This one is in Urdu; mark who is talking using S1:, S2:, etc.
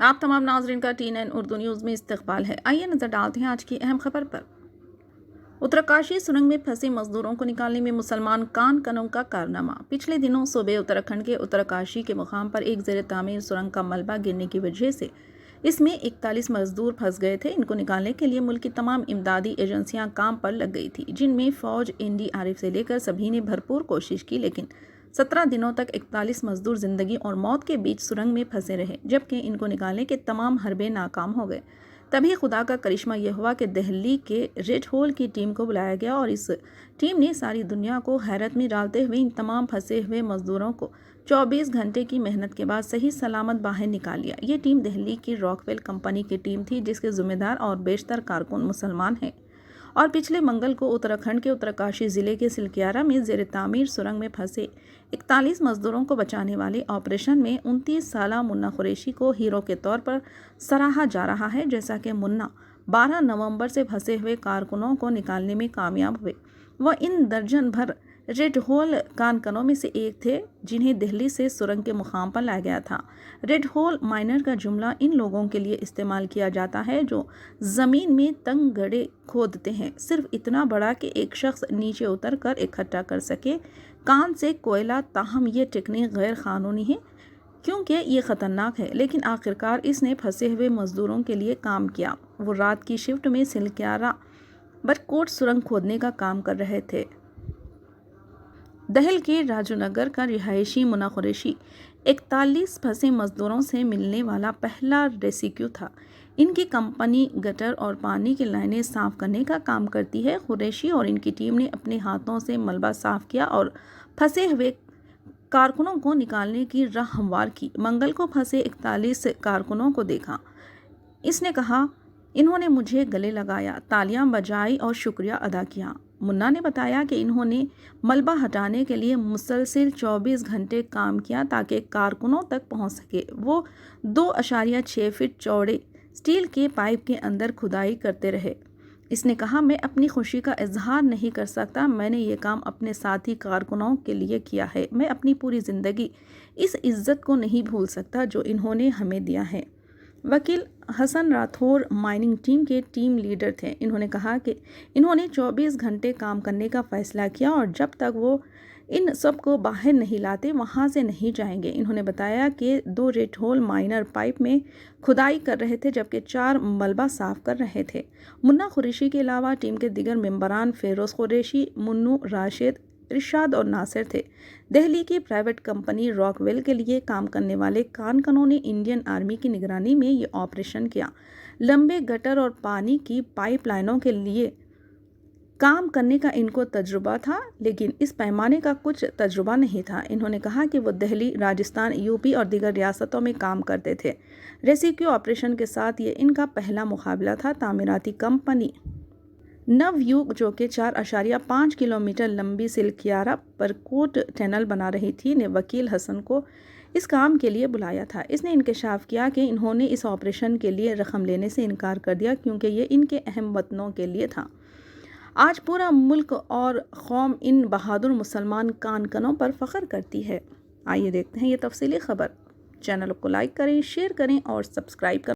S1: آپ تمام ناظرین کا TNN اردو نیوز میں استقبال ہے۔ آئیے نظر ڈالتے ہیں آج کی اہم خبر پر۔ اتراکاشی سرنگ میں پھنسے مزدوروں کو نکالنے میں مسلمان کان کنوں کا کارنامہ۔ پچھلے دنوں صوبے اتراکھنڈ کے اتراکاشی کے مقام پر ایک زیر تعمیر سرنگ کا ملبہ گرنے کی وجہ سے اس میں 41 مزدور پھنس گئے تھے۔ ان کو نکالنے کے لیے ملک کی تمام امدادی ایجنسیاں کام پر لگ گئی تھیں، جن میں فوج، NDRF سے لے کر سبھی نے بھرپور کوشش کی، لیکن 17 دنوں تک 41 مزدور زندگی اور موت کے بیچ سرنگ میں پھنسے رہے، جبکہ ان کو نکالنے کے تمام حربے ناکام ہو گئے۔ تبھی خدا کا کرشمہ یہ ہوا کہ دہلی کے ریڈ ہول کی ٹیم کو بلایا گیا اور اس ٹیم نے ساری دنیا کو حیرت میں ڈالتے ہوئے ان تمام پھنسے ہوئے مزدوروں کو 24 گھنٹے کی محنت کے بعد صحیح سلامت باہر نکال لیا۔ یہ ٹیم دہلی کی راک ویل کمپنی کی ٹیم تھی، جس کے ذمہ دار اور بیشتر کارکن مسلمان ہیں، اور پچھلے منگل کو اتراکھنڈ کے اتراکاشی ضلع کے سلکیارا میں زیر تعمیر سرنگ میں پھنسے 41 مزدوروں کو بچانے والے آپریشن میں 29 سالہ منا قریشی کو ہیرو کے طور پر سراہا جا رہا ہے۔ جیسا کہ منا 12 نومبر سے پھنسے ہوئے کارکنوں کو نکالنے میں کامیاب ہوئے، وہ ان درجن بھر ریڈ ہول کارکنوں میں سے ایک تھے جنہیں دہلی سے سرنگ کے مقام پر لایا گیا تھا۔ ریڈ ہول مائنر کا جملہ ان لوگوں کے لیے استعمال کیا جاتا ہے جو زمین میں تنگ گڑھے کھودتے ہیں، صرف اتنا بڑا کہ ایک شخص نیچے اتر کر اکٹھا کر سکے کان سے کوئلہ۔ تاہم یہ ٹیکنیک غیر قانونی ہے کیونکہ یہ خطرناک ہے، لیکن آخرکار اس نے پھنسے ہوئے مزدوروں کے لیے کام کیا۔ وہ رات کی شفٹ میں سلکیارا برکوٹ سرنگ کھودنے کا کام کر رہے تھے۔ دہل کے راجو نگر کا رہائشی منا قریشی 41 پھنسے مزدوروں سے ملنے والا پہلا ریسکیو تھا۔ ان کی کمپنی گٹر اور پانی کی لائنیں صاف کرنے کا کام کرتی ہے۔ قریشی اور ان کی ٹیم نے اپنے ہاتھوں سے ملبہ صاف کیا اور پھنسے ہوئے کارکنوں کو نکالنے کی راہ ہموار کی۔ منگل کو پھنسے 41 کارکنوں کو دیکھا، اس نے کہا، انہوں نے مجھے گلے لگایا، تالیاں بجائی اور شکریہ ادا کیا۔ منا نے بتایا کہ انہوں نے ملبہ ہٹانے کے لیے مسلسل 24 گھنٹے کام کیا تاکہ کارکنوں تک پہنچ سکے۔ وہ 2.6 فٹ چوڑے سٹیل کے پائپ کے اندر کھدائی کرتے رہے۔ اس نے کہا، میں اپنی خوشی کا اظہار نہیں کر سکتا، میں نے یہ کام اپنے ساتھی کارکنوں کے لیے کیا ہے۔ میں اپنی پوری زندگی اس عزت کو نہیں بھول سکتا جو انہوں نے ہمیں دیا ہے۔ وکیل حسن راتھور مائننگ ٹیم کے ٹیم لیڈر تھے۔ انہوں نے کہا کہ انہوں نے 24 گھنٹے کام کرنے کا فیصلہ کیا اور جب تک وہ ان سب کو باہر نہیں لاتے وہاں سے نہیں جائیں گے۔ انہوں نے بتایا کہ 2 ریڈ ہول مائنر پائپ میں کھدائی کر رہے تھے جبکہ 4 ملبہ صاف کر رہے تھے۔ منا قریشی کے علاوہ ٹیم کے دیگر ممبران فیروز قریشی، منو، راشد، ارشاد اور ناصر تھے۔ دہلی کی پرائیویٹ کمپنی راک ویل کے لیے کام کرنے والے کارکنوں نے انڈین آرمی کی نگرانی میں یہ آپریشن کیا۔ لمبے گٹر اور پانی کی پائپ لائنوں کے لیے کام کرنے کا ان کو تجربہ تھا، لیکن اس پیمانے کا کچھ تجربہ نہیں تھا۔ انہوں نے کہا کہ وہ دہلی، راجستھان، UP اور دیگر ریاستوں میں کام کرتے تھے۔ ریسکیو آپریشن کے ساتھ یہ ان کا پہلا مقابلہ تھا۔ تعمیراتی کمپنی نویوگ، جو کہ 4.5 کلومیٹر لمبی سلکیارا برکوٹ ٹنل بنا رہی تھی، نے وکیل حسن کو اس کام کے لیے بلایا تھا۔ اس نے انکشاف کیا کہ انہوں نے اس آپریشن کے لیے رقم لینے سے انکار کر دیا کیونکہ یہ ان کے اہم وطنوں کے لیے تھا۔ آج پورا ملک اور قوم ان بہادر مسلمان کارکنوں پر فخر کرتی ہے۔ آئیے دیکھتے ہیں یہ تفصیلی خبر۔ چینل کو لائک کریں، شیئر کریں اور سبسکرائب کریں۔